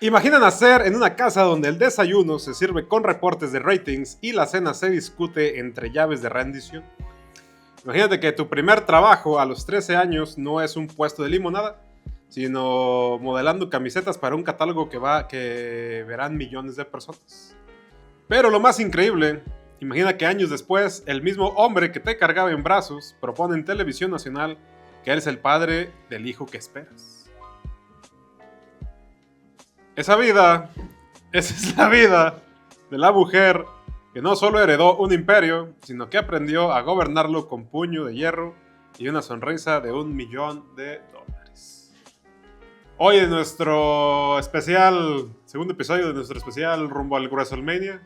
Imagina nacer en una casa donde el desayuno se sirve con reportes de ratings y la cena se discute entre llaves de rendición. Imagínate que tu primer trabajo a los 13 años no es un puesto de limonada, sino modelando camisetas para un catálogo que verán millones de personas. Pero lo más increíble, imagina que años después, el mismo hombre que te cargaba en brazos propone en televisión nacional que él es el padre del hijo que esperas. Esa es la vida de la mujer que no solo heredó un imperio, sino que aprendió a gobernarlo con puño de hierro y una sonrisa de $1,000,000. Hoy en nuestro segundo episodio de nuestro especial rumbo al WrestleMania,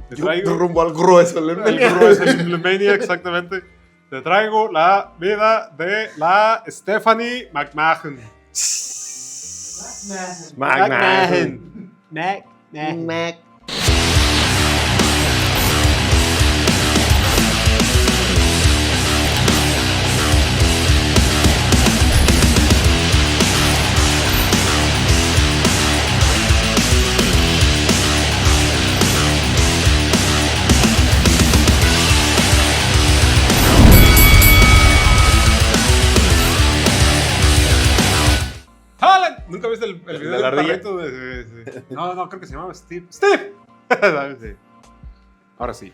te traigo Rumbo al grueso. WrestleMania, exactamente. Te traigo la vida de la Stephanie McMahon. Mac. ¿Nunca viste el video de la del ardilla? perrito No, creo que se llamaba Steve. ¡Steve! Sí. Ahora sí.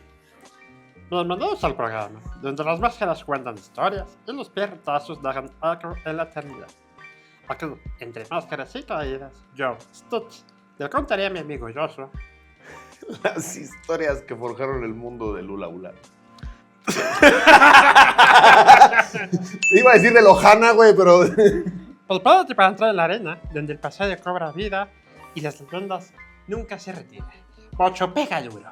Bienvenidos al programa, donde las máscaras cuentan historias y los pierrotazos dejan eco en la eternidad. Aquí, entre máscaras y caídas, yo, Stutz, le contaré a mi amigo Joshua Las historias que forjaron el mundo de Lula Ula. Iba a decir de Lojana, güey, pero... prepárate para entrar en la arena, donde el pasado cobra vida y las leyendas nunca se retiran. Pocho pega duro.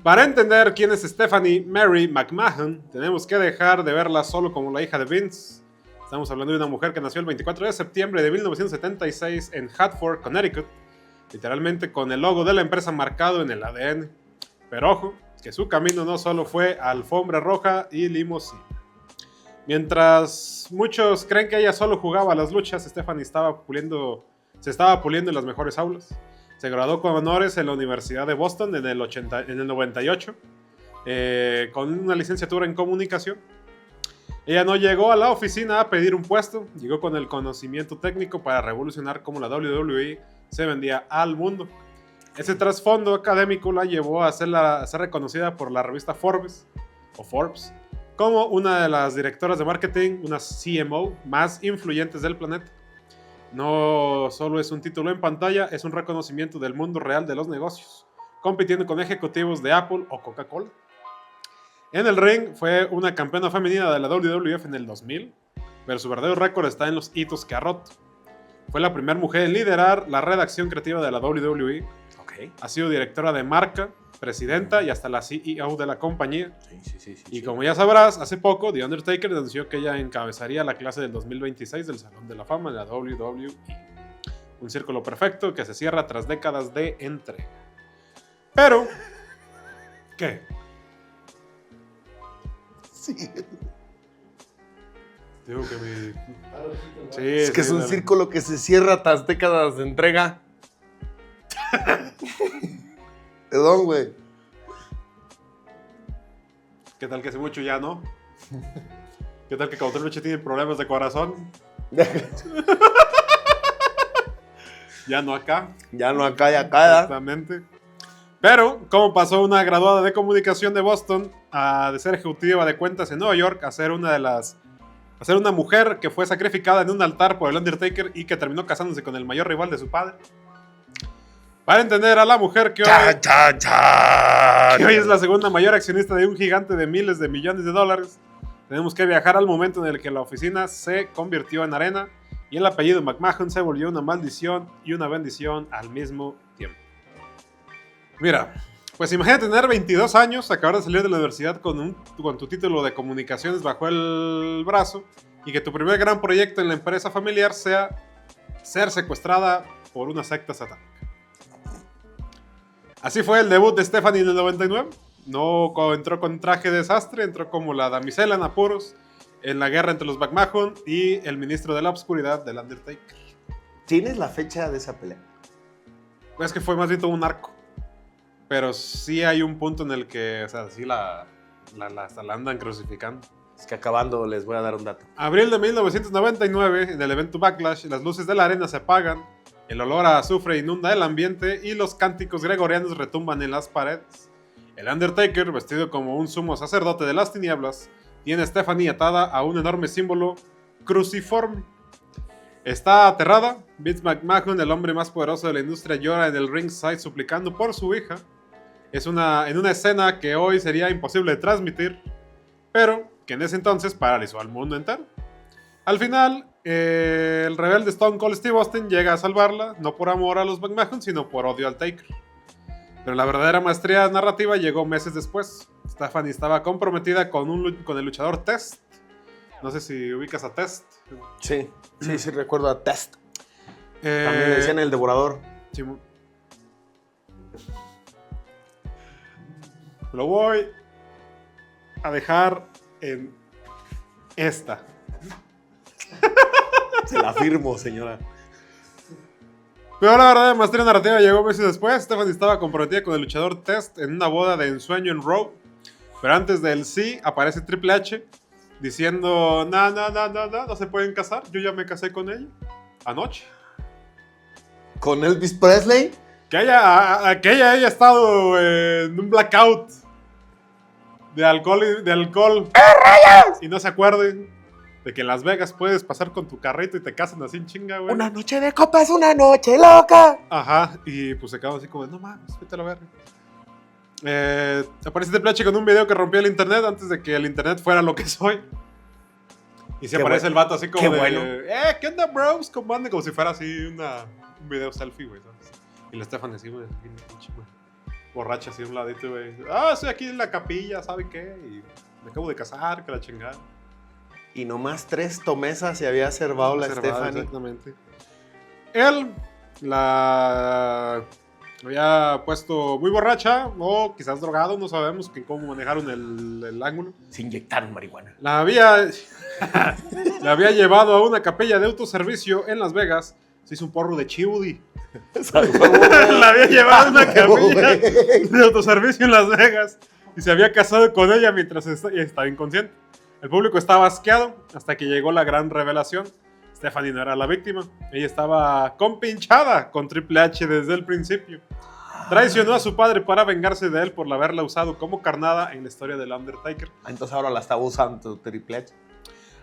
Para entender quién es Stephanie Mary McMahon, tenemos que dejar de verla solo como la hija de Vince. Estamos hablando de una mujer que nació el 24 de septiembre de 1976 en Hartford, Connecticut, literalmente con el logo de la empresa marcado en el ADN. Pero ojo, que su camino no solo fue alfombra roja y limusina. Mientras muchos creen que ella solo jugaba a las luchas, Stephanie se estaba puliendo en las mejores aulas. Se graduó con honores en la Universidad de Boston en el 98, con una licenciatura en comunicación. Ella no llegó a la oficina a pedir un puesto, llegó con el conocimiento técnico para revolucionar cómo la WWE se vendía al mundo. Ese trasfondo académico la llevó a ser reconocida por la revista Forbes como una de las directoras de marketing, unas CMO más influyentes del planeta. No solo es un título en pantalla, es un reconocimiento del mundo real de los negocios, compitiendo con ejecutivos de Apple o Coca-Cola. En el ring fue una campeona femenina de la WWF en el 2000, pero su verdadero récord está en los hitos que ha roto. Fue la primera mujer en liderar la redacción creativa de la WWE. Ha sido directora de marca, presidenta y hasta la CEO de la compañía. Y como ya sabrás, hace poco The Undertaker anunció que ella encabezaría la clase del 2026 del Salón de la Fama de la WWE. Un círculo perfecto que se cierra tras décadas de entrega. Pero, ¿qué? Sí. Digo que mi... Sí, Es que es un círculo que se cierra tras décadas de entrega. Perdón, güey. ¿Qué tal que hace mucho ya no? ¿Qué tal que Cuauhtémoc Noche tiene problemas de corazón? Ya no acá. Ya no acá, ya acá. Exactamente. Pero, ¿cómo pasó una graduada de comunicación de Boston de ser ejecutiva de cuentas en Nueva York a ser una mujer que fue sacrificada en un altar por el Undertaker y que terminó casándose con el mayor rival de su padre? Para entender a la mujer que hoy es la segunda mayor accionista de un gigante de miles de millones de dólares, tenemos que viajar al momento en el que la oficina se convirtió en arena y el apellido McMahon se volvió una maldición y una bendición al mismo tiempo. Mira, pues imagínate tener 22 años, acabar de salir de la universidad con tu título de comunicaciones bajo el brazo y que tu primer gran proyecto en la empresa familiar sea ser secuestrada por una secta satánica. Así fue el debut de Stephanie en el 99. No entró con traje de desastre, entró como la damisela en apuros en la guerra entre los McMahon y el ministro de la obscuridad del Undertaker. ¿Tienes la fecha de esa pelea? Es que fue más bien todo un arco. Pero sí hay un punto en el que, o sea, sí la andan crucificando. Es que acabando les voy a dar un dato. Abril de 1999, en el evento Backlash, las luces de la arena se apagan, el olor a azufre inunda el ambiente y los cánticos gregorianos retumban en las paredes. El Undertaker, vestido como un sumo sacerdote de las tinieblas, tiene a Stephanie atada a un enorme símbolo cruciforme. Está aterrada. Vince McMahon, el hombre más poderoso de la industria, llora en el ringside suplicando por su hija. En una escena que hoy sería imposible de transmitir, pero que en ese entonces paralizó al mundo entero. Al final, el rebelde Stone Cold Steve Austin llega a salvarla, no por amor a los McMahon, sino por odio al Taker. Pero la verdadera maestría narrativa llegó meses después. Stephanie estaba comprometida con el luchador Test. No sé si ubicas a Test. Sí recuerdo a Test. También le decían el devorador. Sí. Lo voy a dejar en esta. Se la firmo, señora. Pero la verdad, maestría narrativa llegó meses después. Stephanie estaba comprometida con el luchador Test en una boda de ensueño en Raw. Pero antes del sí, aparece Triple H diciendo, no se pueden casar. Yo ya me casé con ella anoche. ¿Con Elvis Presley? Que ella haya estado en un blackout de alcohol. Y no se acuerden de que en Las Vegas puedes pasar con tu carrito y te casan así en chinga, güey. Una noche de copas, una noche loca. Ajá, y pues se quedó así como, no mames, vete a la verga. Aparece Triple H con un video que rompió el internet antes de que el internet fuera lo que soy. Y se aparece el vato así como de, bueno. ¿qué onda, bros? ¿Cómo andan? Como si fuera así un video selfie, güey, ¿sabes? Y la Stephanie así, güey, borracha así a un ladito, güey. Estoy aquí en la capilla, ¿sabe qué? Y me acabo de casar, que la chingada. Y nomás 3 tomesas se había servado la Stephanie. Exactamente. Él la había puesto muy borracha o quizás drogado, no sabemos cómo manejaron el ángulo. Se inyectaron marihuana. La había llevado a una capilla de autoservicio en Las Vegas. Se hizo un porro de Chiudi. La había llevado a una capilla de autoservicio en Las Vegas y se había casado con ella mientras estaba inconsciente. El público estaba asqueado hasta que llegó la gran revelación. Stephanie no era la víctima. Ella estaba compinchada con Triple H desde el principio. Traicionó a su padre para vengarse de él por haberla usado como carnada en la historia del Undertaker. Entonces ahora la estaba usando Triple H.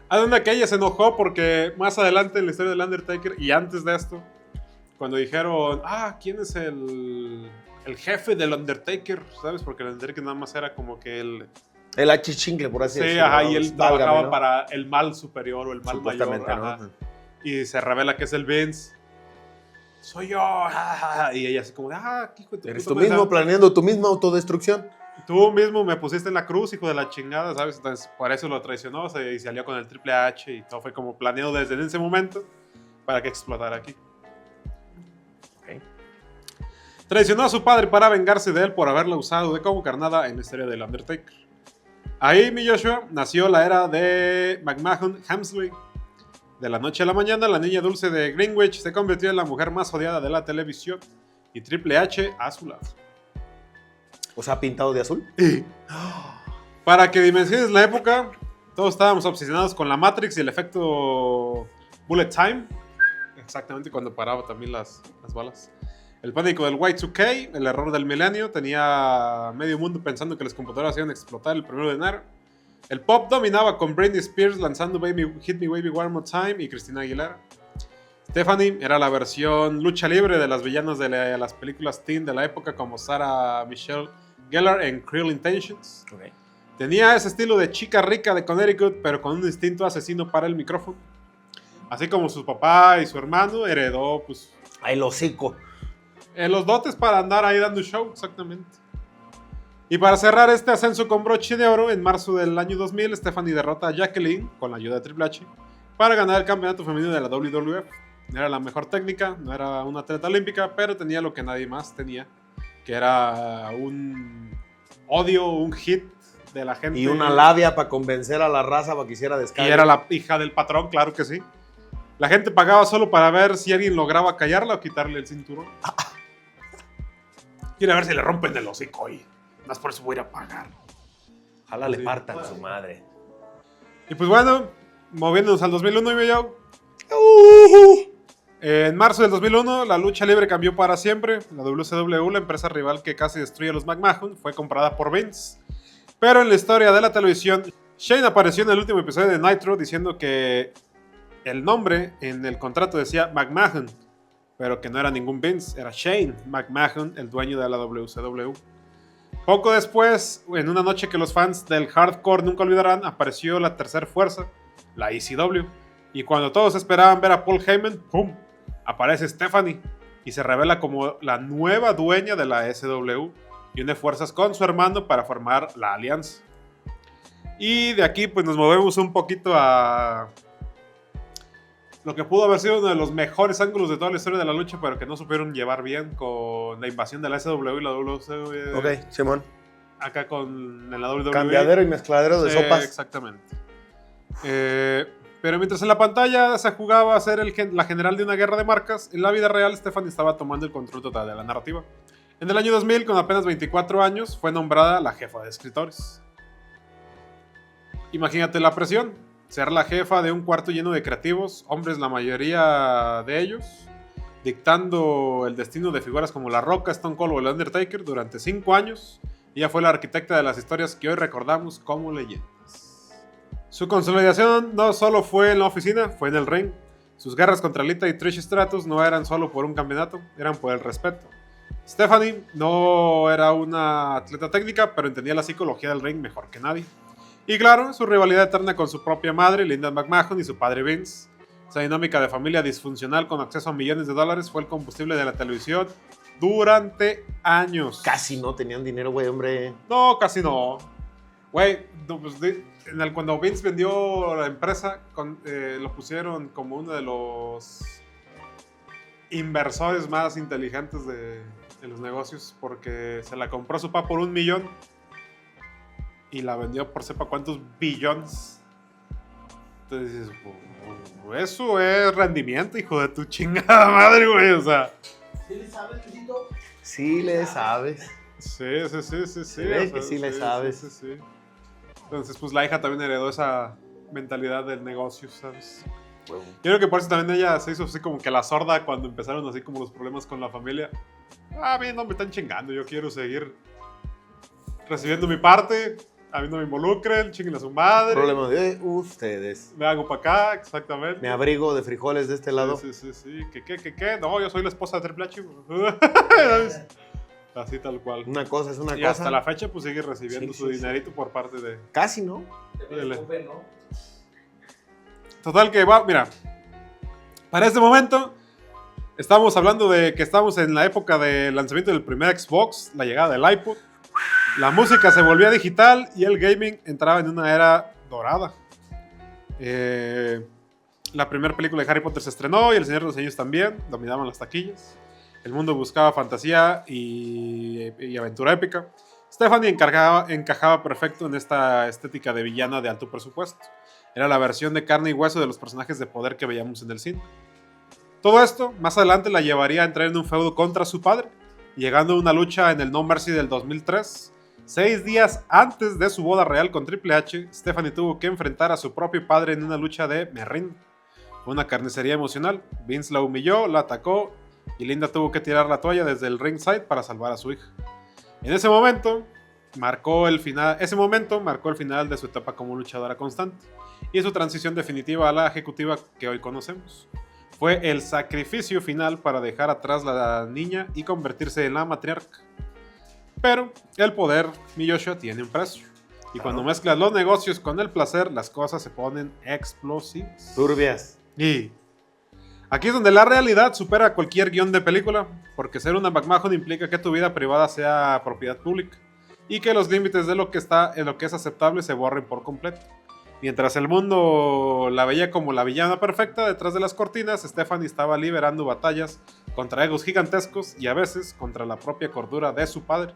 Adonde que ella se enojó porque más adelante en la historia del Undertaker y antes de esto, cuando dijeron, ¿quién es el jefe del Undertaker? ¿Sabes? Porque el Undertaker nada más era como que el achichingle, por así decirlo. Sí, ajá, y él trabajaba, ¿no? para el mal superior o el mal mayor. Ajá. ¿No? Y se revela que es el Vince. Soy yo. Y ella así como, ¿qué hijo de tu Eres puta tú mismo madre? planeando tu misma autodestrucción. Tú mismo me pusiste en la cruz, hijo de la chingada, ¿sabes? Entonces, por eso lo traicionó y salió con el Triple H y todo fue como planeado desde ese momento para que explotara aquí. Okay. Traicionó a su padre para vengarse de él por haberla usado de como carnada en la historia del Undertaker. Ahí, mi Joshua, nació la era de McMahon-Hamsley. De la noche a la mañana, la niña dulce de Greenwich se convirtió en la mujer más odiada de la televisión y Triple H a su lado. O sea, pintado de azul. Para que dimensiones la época, todos estábamos obsesionados con la Matrix y el efecto Bullet Time. Exactamente cuando paraba también las balas. El pánico del Y2K, el error del milenio, tenía medio mundo pensando que las computadoras iban a explotar el 1 de enero. El pop dominaba con Britney Spears lanzando Hit Me Baby One More Time y Christina Aguilera. Stephanie era la versión lucha libre de las villanas de las películas teen de la época como Sarah Michelle Gellar en Cruel Intentions. Okay. Tenía ese estilo de chica rica de Connecticut, pero con un instinto asesino para el micrófono. Así como su papá y su hermano heredó pues, el hocico. Los dotes para andar ahí dando show, exactamente. Y para cerrar este ascenso con broche de oro, en marzo del año 2000, Stephanie derrota a Jacqueline, con la ayuda de Triple H, para ganar el campeonato femenino de la WWF. No era la mejor técnica, no era una atleta olímpica, pero tenía lo que nadie más tenía, que era un odio, un hit de la gente. Y una labia para convencer a la raza para que hiciera descarga. Y era la hija del patrón, claro que sí. La gente pagaba solo para ver si alguien lograba callarla o quitarle el cinturón. Quiere ver si le rompen el hocico y más por eso voy a ir a pagar. Ojalá le partan su madre. Y pues bueno, moviéndonos al 2001 y yo. En marzo del 2001, la lucha libre cambió para siempre. La WCW, la empresa rival que casi destruye a los McMahon, fue comprada por Vince. Pero en la historia de la televisión, Shane apareció en el último episodio de Nitro diciendo que el nombre en el contrato decía McMahon, pero que no era ningún Vince, era Shane McMahon, el dueño de la WCW. Poco después, en una noche que los fans del hardcore nunca olvidarán, apareció la tercera fuerza, la ECW. Y cuando todos esperaban ver a Paul Heyman, ¡pum!, aparece Stephanie y se revela como la nueva dueña de la SW y une fuerzas con su hermano para formar la alianza. Y de aquí pues nos movemos un poquito a lo que pudo haber sido uno de los mejores ángulos de toda la historia de la lucha, pero que no supieron llevar bien con la invasión de la SW y la WCW. Ok, Simón. Acá en la WWE. Cambiadero y mezcladero de sopas. Exactamente. Pero mientras en la pantalla se jugaba a ser la general de una guerra de marcas, en la vida real Stephanie estaba tomando el control total de la narrativa. En el año 2000, con apenas 24 años, fue nombrada la jefa de escritores. Imagínate la presión, ser la jefa de un cuarto lleno de creativos, hombres la mayoría de ellos, dictando el destino de figuras como La Roca, Stone Cold o el Undertaker durante 5 años. Ella fue la arquitecta de las historias que hoy recordamos como leyendas. Su consolidación no solo fue en la oficina, fue en el ring. Sus guerras contra Lita y Trish Stratus no eran solo por un campeonato, eran por el respeto. Stephanie no era una atleta técnica, pero entendía la psicología del ring mejor que nadie. Y claro, su rivalidad eterna con su propia madre, Linda McMahon, y su padre Vince. Esa dinámica de familia disfuncional con acceso a millones de dólares fue el combustible de la televisión durante años. Casi no tenían dinero, güey, hombre. No, casi no. Güey, no, pues cuando Vince vendió la empresa, lo pusieron como uno de los inversores más inteligentes de los negocios, porque se la compró su papá por $1 millón y la vendió por sepa cuántos billones. Entonces dices, eso es rendimiento, hijo de tu chingada madre, güey, o sea. ¿Sí le sabes, Luisito? Sí le sabes. Sí. ¿Ves que sí le sabes? Sí. Entonces, pues la hija también heredó esa mentalidad del negocio, ¿sabes? Bueno. Yo creo que por eso también ella se hizo así como que la sorda cuando empezaron así como los problemas con la familia. A mí no me están chingando, yo quiero seguir recibiendo mi parte, a mí no me involucren, chinguen a su madre. Problema de ustedes. Me hago para acá, exactamente. Me abrigo de frijoles de este lado. Sí. ¿Qué? No, yo soy la esposa de Triple H. Así tal cual. Una cosa es una Y cosa. hasta la fecha pues sigue recibiendo su dinerito por parte de... Casi, ¿no? Total que va, mira. Para este momento estamos hablando de que estamos en la época del lanzamiento del primer Xbox, la llegada del iPod. La música se volvía digital y el gaming entraba en una era dorada. La primera película de Harry Potter se estrenó y El Señor de los Anillos también, dominaban las taquillas. El mundo buscaba fantasía y aventura épica. Stephanie encajaba perfecto en esta estética de villana de alto presupuesto. Era la versión de carne y hueso de los personajes de poder que veíamos en el cine. Todo esto, más adelante, la llevaría a entrar en un feudo contra su padre, llegando a una lucha en el No Mercy del 2003. 6 días antes de su boda real con Triple H, Stephanie tuvo que enfrentar a su propio padre en una lucha de me rindo. Fue una carnicería emocional. Vince la humilló, la atacó y Linda tuvo que tirar la toalla desde el ringside para salvar a su hija. En ese momento marcó el final de su etapa como luchadora constante y su transición definitiva a la ejecutiva que hoy conocemos. Fue el sacrificio final para dejar atrás la niña y convertirse en la matriarca. Pero el poder, mi Joshua, tiene un precio. Y cuando mezclas los negocios con el placer, las cosas se ponen explosivas. Turbias. Y aquí es donde la realidad supera cualquier guión de película, porque ser una McMahon implica que tu vida privada sea propiedad pública y que los límites de lo que es aceptable se borren por completo. Mientras el mundo la veía como la villana perfecta, detrás de las cortinas, Stephanie estaba liberando batallas contra egos gigantescos y a veces contra la propia cordura de su padre.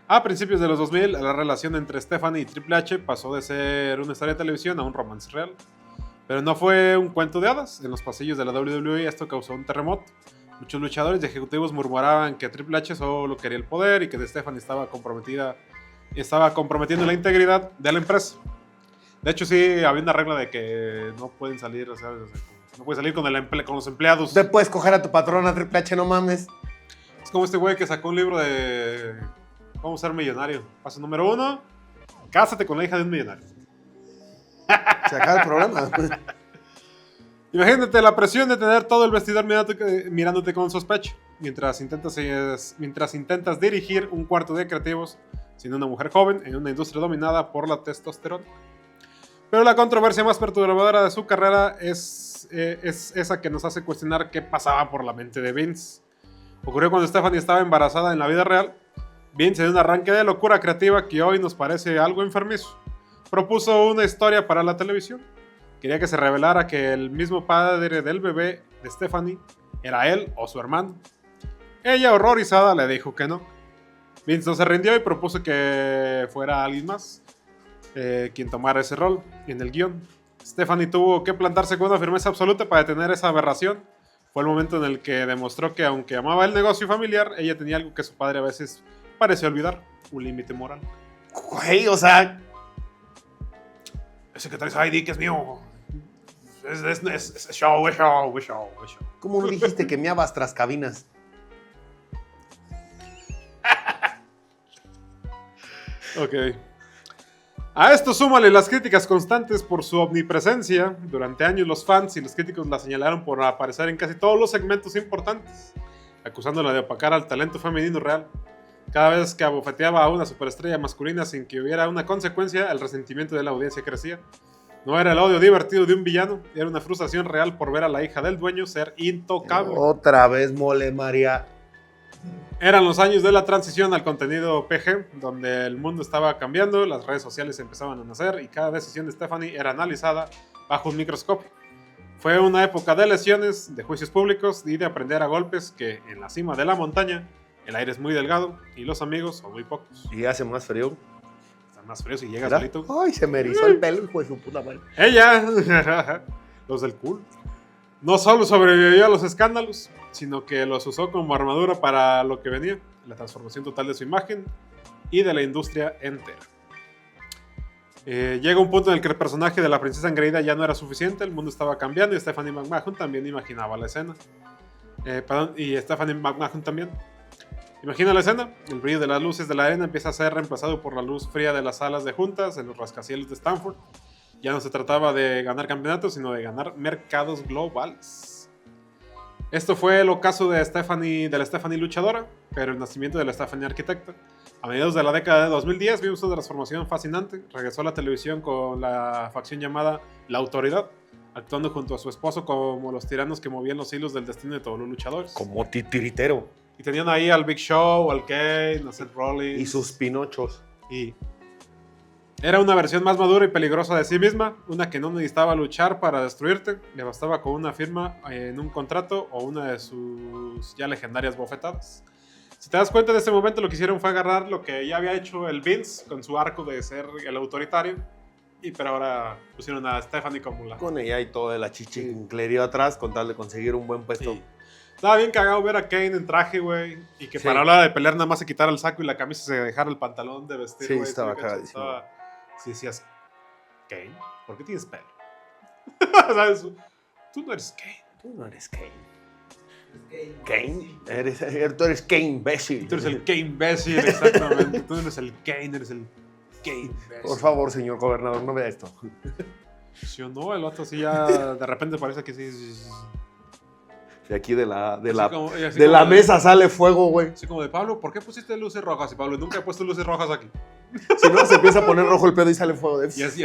A principios de los 2000, la relación entre Stephanie y Triple H pasó de ser una historia de televisión a un romance real. Pero no fue un cuento de hadas. En los pasillos de la WWE esto causó un terremoto. Muchos luchadores y ejecutivos murmuraban que Triple H solo quería el poder y que Stephanie estaba comprometiendo la integridad de la empresa. De hecho, sí, había una regla de que no pueden salir, ¿sabes? O sea, no puedes salir con los empleados. Usted puede escoger a tu patrona, Triple H, no mames. Es como este güey que sacó un libro de cómo ser millonario. Paso número 1, cásate con la hija de un millonario. Se acaba el problema. Imagínate la presión de tener todo el vestidor mirándote con sospecha mientras intentas dirigir un cuarto de creativos siendo una mujer joven en una industria dominada por la testosterona. Pero la controversia más perturbadora de su carrera es esa que nos hace cuestionar qué pasaba por la mente de Vince. Ocurrió cuando Stephanie estaba embarazada en la vida real. Vince, en un arranque de locura creativa que hoy nos parece algo enfermizo, propuso una historia para la televisión. Quería que se revelara que el mismo padre del bebé de Stephanie era él o su hermano. Ella, horrorizada, le dijo que no. Vince no se rindió y propuso que fuera alguien más quien tomara ese rol en el guión. Stephanie tuvo que plantarse con una firmeza absoluta para detener esa aberración. Fue el momento en el que demostró que, aunque amaba el negocio familiar, ella tenía algo que su padre a veces parecía olvidar: un límite moral. Güey, o sea... Ese que traes ID que es mío. Es show. ¿Cómo no dijiste que meabas tras cabinas? Ok. A esto súmale las críticas constantes por su omnipresencia. Durante años los fans y los críticos la señalaron por aparecer en casi todos los segmentos importantes, acusándola de opacar al talento femenino real. Cada vez que abofeteaba a una superestrella masculina sin que hubiera una consecuencia, el resentimiento de la audiencia crecía. No era el odio divertido de un villano, era una frustración real por ver a la hija del dueño ser intocable. Otra vez, mole María. Eran los años de la transición al contenido PG, donde el mundo estaba cambiando, las redes sociales empezaban a nacer y cada decisión de Stephanie era analizada bajo un microscopio. Fue una época de lesiones, de juicios públicos y de aprender a golpes que, en la cima de la montaña, el aire es muy delgado y los amigos son muy pocos. Y hace más frío. Están más fríos y llegas ¿Verdad? solito. Ay, se me erizó el pelo, hijo de su puta madre. Ella, los del cool, no solo sobrevivió a los escándalos, sino que los usó como armadura para lo que venía, la transformación total de su imagen y de la industria entera. Llega un punto en el que el personaje de la princesa engreída ya no era suficiente, el mundo estaba cambiando y Stephanie McMahon también imaginaba la escena. Y Stephanie McMahon también. Imagina la escena: el brillo de las luces de la arena empieza a ser reemplazado por la luz fría de las salas de juntas en los rascacielos de Stanford. Ya no se trataba de ganar campeonatos, sino de ganar mercados globales. Esto fue el ocaso de la Stephanie luchadora, pero el nacimiento de la Stephanie arquitecta. A mediados de la década de 2010 vimos una transformación fascinante. Regresó a la televisión con la facción llamada La Autoridad, actuando junto a su esposo como los tiranos que movían los hilos del destino de todos los luchadores. Como titiritero. Y tenían ahí al Big Show, al Kane, a Seth Rollins. Y sus pinochos. Y era una versión más madura y peligrosa de sí misma, una que no necesitaba luchar para destruirte, le bastaba con una firma en un contrato o una de sus ya legendarias bofetadas. Si te das cuenta, en este momento lo que hicieron fue agarrar lo que ya había hecho el Vince con su arco de ser el autoritario, pero ahora pusieron a Stephanie como la... Con ella y toda la chichinclería atrás con tal de conseguir un buen puesto. Sí. Estaba bien cagado ver a Kane en traje, güey, y que para la hora de pelear nada más se quitara el saco y la camisa se dejara el pantalón de vestir, güey. Sí, estaba cagadísimo. Si decías, Kane, ¿por qué tienes pelo? ¿Sabes? Tú no eres Kane. Tú no eres Kane. Kane. Tú eres Kane imbécil. Tú eres el Kane imbécil, exactamente. Tú no eres el Kane, eres el Kane imbécil. Por favor, señor gobernador, no vea esto. ¿Sí o no? El otro así ya de repente parece que sí. De aquí de Así la como mesa sale fuego, güey. Así como de, Pablo, ¿por qué pusiste luces rojas? Y Pablo, nunca he puesto luces rojas aquí. Si no, se empieza a poner rojo el pedo y sale fuego. Y así,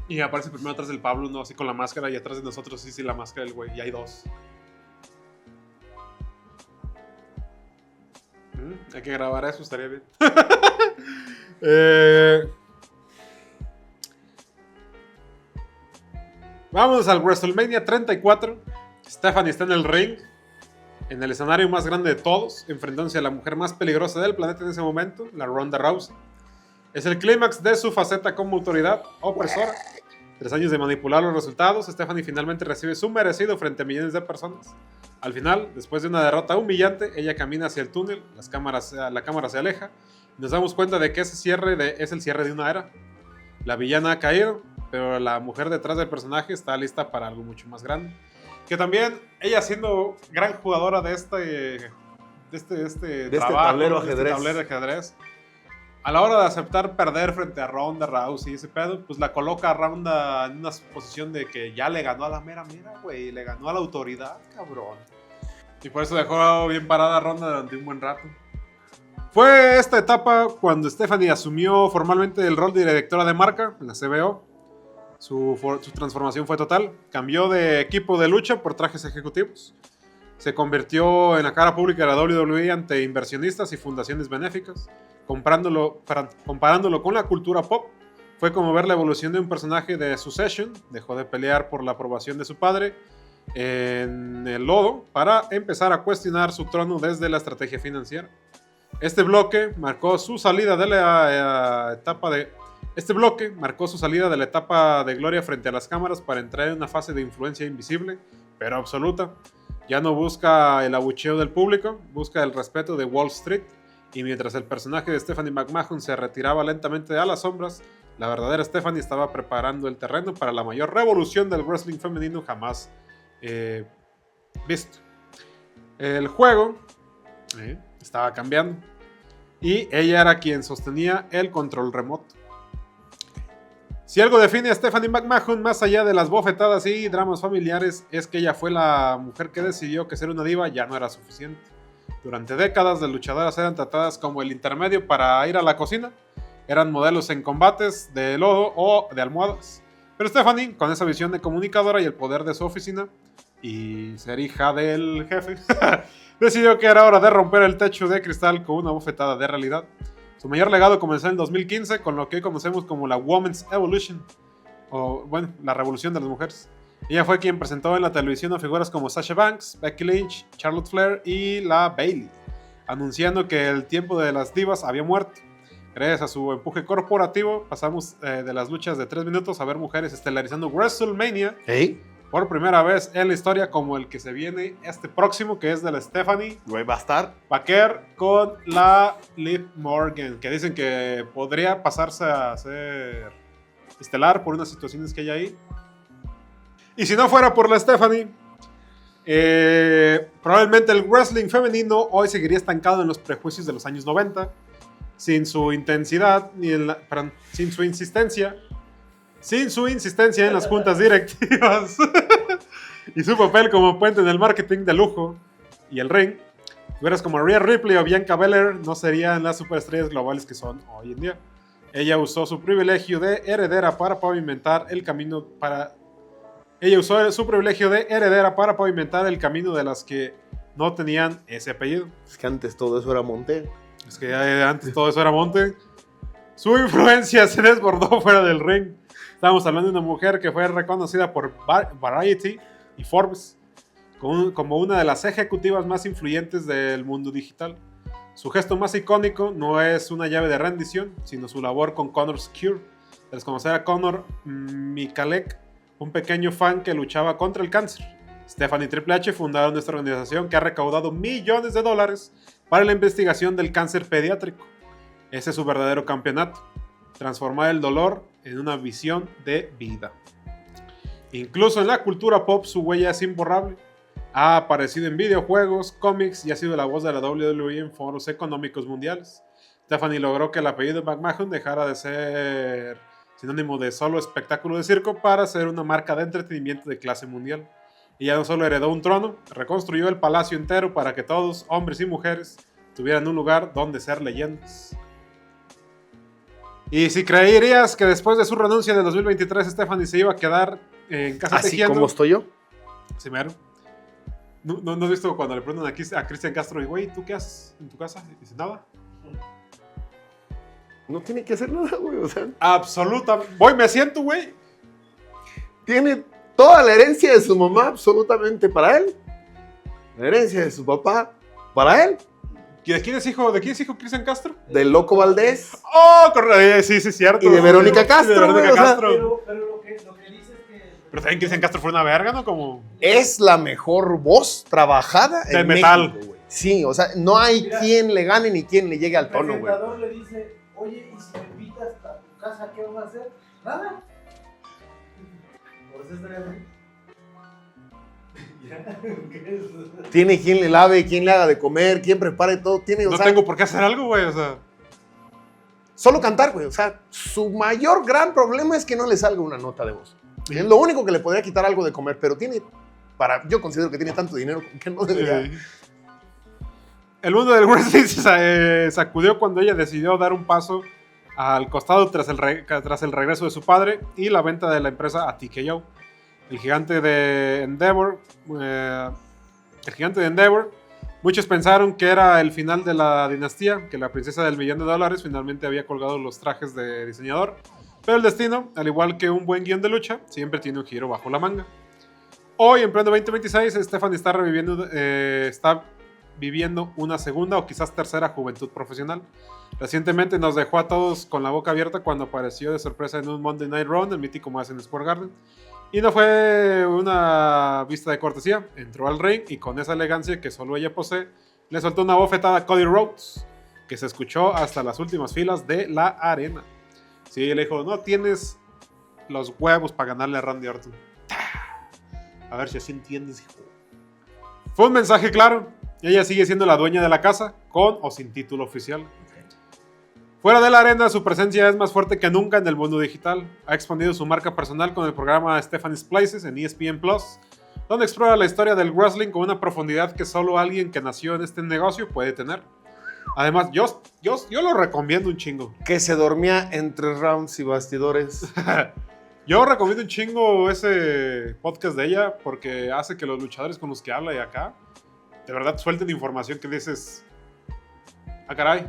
y aparece primero atrás del Pablo, ¿no? Así con la máscara, y atrás de nosotros sí la máscara del güey. Y hay dos. Hay que grabar eso, estaría bien. Vamos al WrestleMania 34. Stephanie está en el ring, en el escenario más grande de todos, enfrentándose a la mujer más peligrosa del planeta en ese momento, la Ronda Rousey. Es el clímax de su faceta como autoridad opresora. Tras años de manipular los resultados, Stephanie finalmente recibe su merecido frente a millones de personas. Al final, después de una derrota humillante, ella camina hacia el túnel, la cámara se aleja, y nos damos cuenta de que ese cierre es el cierre de una era. La villana ha caído, pero la mujer detrás del personaje está lista para algo mucho más grande. Que también, ella siendo gran jugadora de este tablero de ajedrez, a la hora de aceptar perder frente a Ronda Rousey y ese pedo, pues la coloca a Ronda en una posición de que ya le ganó a la mera, güey, le ganó a la autoridad, cabrón. Y por eso dejó bien parada a Ronda durante un buen rato. Fue esta etapa cuando Stephanie asumió formalmente el rol de directora de marca en la CBO. Su transformación fue total. Cambió de equipo de lucha por trajes ejecutivos. Se convirtió en la cara pública de la WWE ante inversionistas y fundaciones benéficas. Comparándolo con la cultura pop, fue como ver la evolución de un personaje de Succession. Dejó de pelear por la aprobación de su padre en el lodo para empezar a cuestionar su trono desde la estrategia financiera. Este bloque marcó su salida de la etapa de gloria frente a las cámaras para entrar en una fase de influencia invisible, pero absoluta. Ya no busca el abucheo del público, busca el respeto de Wall Street. Y mientras el personaje de Stephanie McMahon se retiraba lentamente a las sombras, la verdadera Stephanie estaba preparando el terreno para la mayor revolución del wrestling femenino jamás visto. El juego estaba cambiando y ella era quien sostenía el control remoto. Si algo define a Stephanie McMahon más allá de las bofetadas y dramas familiares, es que ella fue la mujer que decidió que ser una diva ya no era suficiente. Durante décadas, las luchadoras eran tratadas como el intermedio para ir a la cocina. Eran modelos en combates de lodo o de almohadas. Pero Stephanie, con esa visión de comunicadora y el poder de su oficina, y ser hija del jefe, decidió que era hora de romper el techo de cristal con una bofetada de realidad. Su mayor legado comenzó en el 2015 con lo que hoy conocemos como la Women's Evolution, o bueno, la revolución de las mujeres. Ella fue quien presentó en la televisión a figuras como Sasha Banks, Becky Lynch, Charlotte Flair y la Bayley, anunciando que el tiempo de las divas había muerto. Gracias a su empuje corporativo, pasamos de las luchas de 3 minutos a ver mujeres estelarizando WrestleMania por primera vez en la historia, como el que se viene este próximo, que es de la Stephanie. Güey, va a estar. Baker con la Liv Morgan, que dicen que podría pasarse a ser estelar por unas situaciones que hay ahí. Y si no fuera por la Stephanie, probablemente el wrestling femenino hoy seguiría estancado en los prejuicios de los años 90, sin su intensidad, sin su insistencia en las juntas directivas y su papel como puente en el marketing de lujo y el ring. Figuras como Rhea Ripley o Bianca Belair no serían las superestrellas globales que son hoy en día. Ella usó su privilegio de heredera para pavimentar el camino de las que no tenían ese apellido. Es que antes todo eso era monte. Su influencia se desbordó fuera del ring. Estamos hablando de una mujer que fue reconocida por Variety y Forbes como una de las ejecutivas más influyentes del mundo digital. Su gesto más icónico no es una llave de rendición, sino su labor con Connor's Cure. Tras conocer a Connor Michalek, un pequeño fan que luchaba contra el cáncer, Stephanie y Triple H fundaron nuestra organización que ha recaudado millones de dólares para la investigación del cáncer pediátrico. Ese es su verdadero campeonato: transformar el dolor en una visión de vida. Incluso en la cultura pop su huella es imborrable. Ha aparecido en videojuegos, cómics y ha sido la voz de la WWE en foros económicos mundiales. Stephanie logró que el apellido McMahon dejara de ser sinónimo de solo espectáculo de circo para ser una marca de entretenimiento de clase mundial. Ella no solo heredó un trono, reconstruyó el palacio entero para que todos, hombres y mujeres, tuvieran un lugar donde ser leyendas. Y si creerías que después de su renuncia de 2023 Stephanie se iba a quedar en casa tejiendo... ¿Así como estoy yo? Sí, mero. ¿No has visto cuando le preguntan a Cristian Castro, y güey, ¿tú qué haces en tu casa? Y dice, nada. No tiene que hacer nada, güey, o sea... Absolutamente. Voy, me siento, güey. Tiene toda la herencia de su mamá absolutamente para él. La herencia de su papá para él. ¿De quién es hijo Cristian Castro? Del Loco Valdés. ¡Oh, correcto! Sí, cierto. Y de Verónica Castro. Sí, de Verónica Castro. Pero lo que Pero también Cristian Castro fue una verga, ¿no? Como... Es la mejor voz trabajada De en metal. México, güey. Sí, o sea, no hay Mira, quien le gane ni quien le llegue al El tono, güey. presentador le dice, oye, ¿y si me invitas a tu casa, qué vas a hacer? Nada. Por eso estaría bien. Ya, ¿qué es? Tiene quien le lave, quien le haga de comer, quien prepare todo. Tiene, o No sea, tengo por qué hacer algo, güey, o sea... solo cantar, güey. O sea, su mayor gran problema es que no le salga una nota de voz. Sí. Es lo único que le podría quitar algo de comer, pero tiene, yo considero que tiene tanto dinero que no debería. El mundo del wrestling se sacudió cuando ella decidió dar un paso al costado tras el regreso de su padre y la venta de la empresa a TKO. El gigante de Endeavor, muchos pensaron que era el final de la dinastía, que la princesa del $1.000.000 finalmente había colgado los trajes de diseñador, pero el destino, al igual que un buen guión de lucha, siempre tiene un giro bajo la manga. Hoy, en pleno 2026, Stephanie está viviendo una segunda o quizás tercera juventud profesional. Recientemente nos dejó a todos con la boca abierta cuando apareció de sorpresa en un Monday Night Raw en el mítico Madison Square Garden. Y no fue una vista de cortesía, entró al ring y con esa elegancia que solo ella posee, le soltó una bofetada a Cody Rhodes, que se escuchó hasta las últimas filas de la arena. Sí, le dijo, no tienes los huevos para ganarle a Randy Orton. A ver si así entiendes, hijo. Fue un mensaje claro. Ella sigue siendo la dueña de la casa, con o sin título oficial. Fuera de la arena, su presencia es más fuerte que nunca en el mundo digital. Ha expandido su marca personal con el programa Stephanie's Places en ESPN+, donde explora la historia del wrestling con una profundidad que solo alguien que nació en este negocio puede tener. Además, yo lo recomiendo un chingo. Que se dormía entre rounds y bastidores. Yo recomiendo un chingo ese podcast de ella porque hace que los luchadores con los que habla y acá de verdad suelten información que dices, ah, caray.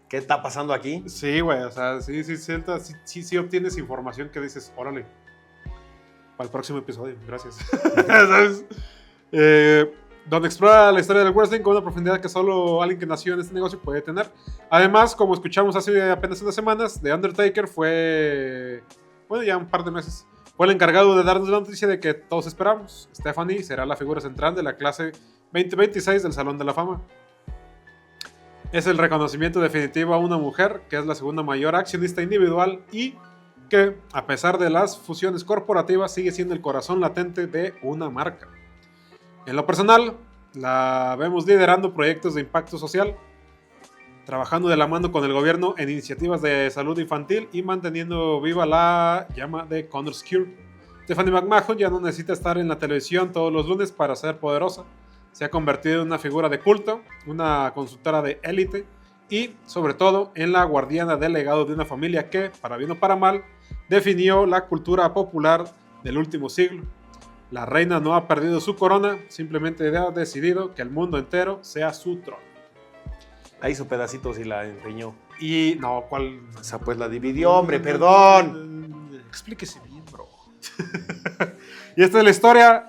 ¿Qué está pasando aquí? Sí, güey, o sea, sí obtienes información que dices, órale, para el próximo episodio, gracias. ¿Sabes? Donde explora la historia del wrestling con una profundidad que solo alguien que nació en este negocio puede tener. Además, como escuchamos hace apenas unas semanas, The Undertaker fue, bueno, ya un par de meses, fue el encargado de darnos la noticia de que todos esperamos. Stephanie será la figura central de la clase 2026 del Salón de la Fama. Es el reconocimiento definitivo a una mujer que es la segunda mayor accionista individual y que, a pesar de las fusiones corporativas, sigue siendo el corazón latente de una marca. En lo personal, la vemos liderando proyectos de impacto social, trabajando de la mano con el gobierno en iniciativas de salud infantil y manteniendo viva la llama de Connor's Cure. Stephanie McMahon ya no necesita estar en la televisión todos los lunes para ser poderosa. Se ha convertido en una figura de culto, una consultora de élite y, sobre todo, en la guardiana del legado de una familia que, para bien o para mal, definió la cultura popular del último siglo. La reina no ha perdido su corona, simplemente ha decidido que el mundo entero sea su trono. La hizo pedacitos y la empeñó. Y, no, ¿cuál? O sea, pues la dividió, hombre, perdón. Explíquese bien, bro. Y esta es la historia.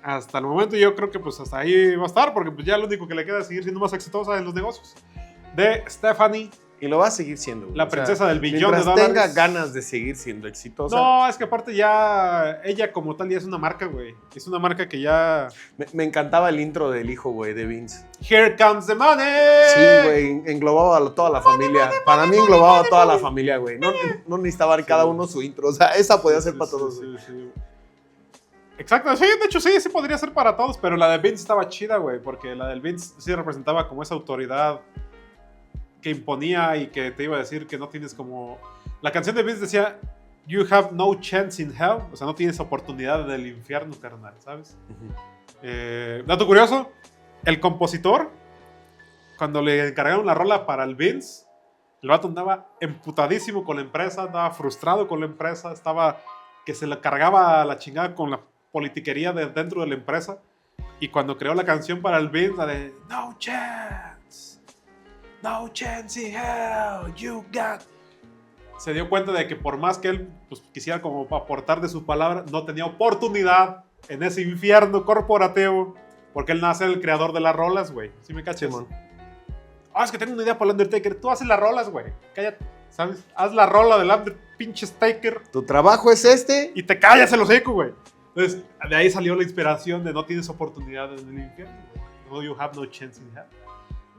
Hasta el momento yo creo que pues hasta ahí va a estar, porque pues ya lo único que le queda es seguir siendo más exitosa en los negocios. De Stephanie. Y lo va a seguir siendo. Güey. La princesa del billón de mientras dólares. tenga ganas de seguir siendo exitosa. No, es que aparte ya ella como tal ya es una marca, güey. Es una marca que ya... Me encantaba el intro del hijo, güey, de Vince. Here comes the money. Sí, güey, englobaba a toda la familia. Para mí englobaba a toda la familia, güey. No necesitaba cada uno su intro. O sea, esa podía ser para todos, güey. Sí. Exacto, sí, de hecho sí podría ser para todos, pero la de Vince estaba chida, güey, porque la del Vince sí representaba como esa autoridad que imponía y que te iba a decir que no tienes como... La canción de Vince decía, you have no chance in hell, o sea, no tienes oportunidad del infierno, carnal, ¿sabes? Dato curioso, el compositor, cuando le encargaron la rola para el Vince, el vato andaba emputadísimo con la empresa, andaba frustrado con la empresa, estaba que se le cargaba la chingada con la politiquería de dentro de la empresa. Y cuando creó la canción para el Vince, la de No chance in hell, you got. Se dio cuenta de que por más que él pues, quisiera como aportar de su palabra, no tenía oportunidad en ese infierno corporativo, porque él nace el creador de las rolas, güey. ¿Sí me cachas? Simón. Es que tengo una idea para el Undertaker. Tú haces las rolas, güey. Cállate. ¿sabes? Haz la rola del pinche Staker Tu trabajo es este. y te callas el hocico, güey. Entonces, de ahí salió la inspiración de no tienes oportunidad en el infierno. No, you have no chance in hell.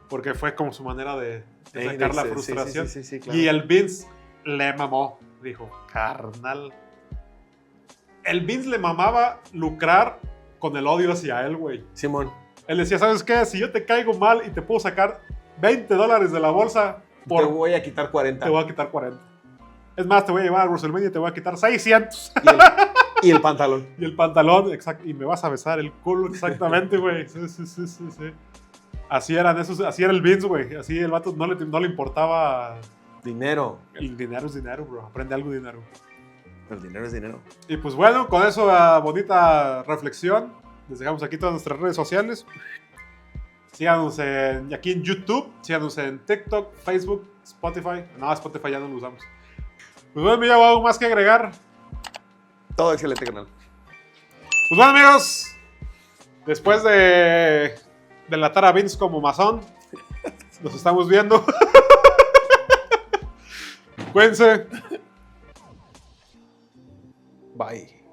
Porque fue como su manera de sacar la frustración. Sí, claro. Y el Vince le mamó. Dijo, carnal. El Vince le mamaba lucrar con el odio hacia él, güey. Simón, Él decía, ¿sabes qué? Si yo te caigo mal y te puedo sacar $20 de la bolsa, te voy a quitar 40. te voy a quitar 40. Es más, te voy a llevar a WrestleMania y te voy a quitar 600. Y el pantalón. Y el pantalón, exacto. Y me vas a besar el culo exactamente, güey. Sí. Así era el Vince, güey. Así el vato no le importaba. Dinero. El dinero es dinero, bro. Aprende algo de dinero. El dinero es dinero. Y pues bueno, con eso, bonita reflexión. Les dejamos aquí todas nuestras redes sociales. Síganos aquí en YouTube. Síganos en TikTok, Facebook, Spotify. No, Spotify ya no lo usamos. Pues bueno, me llevo algo más que agregar. Todo excelente, canal. Pues bueno, amigos. Después de delatar a Vince como masón, nos estamos viendo. Cuídense. Bye.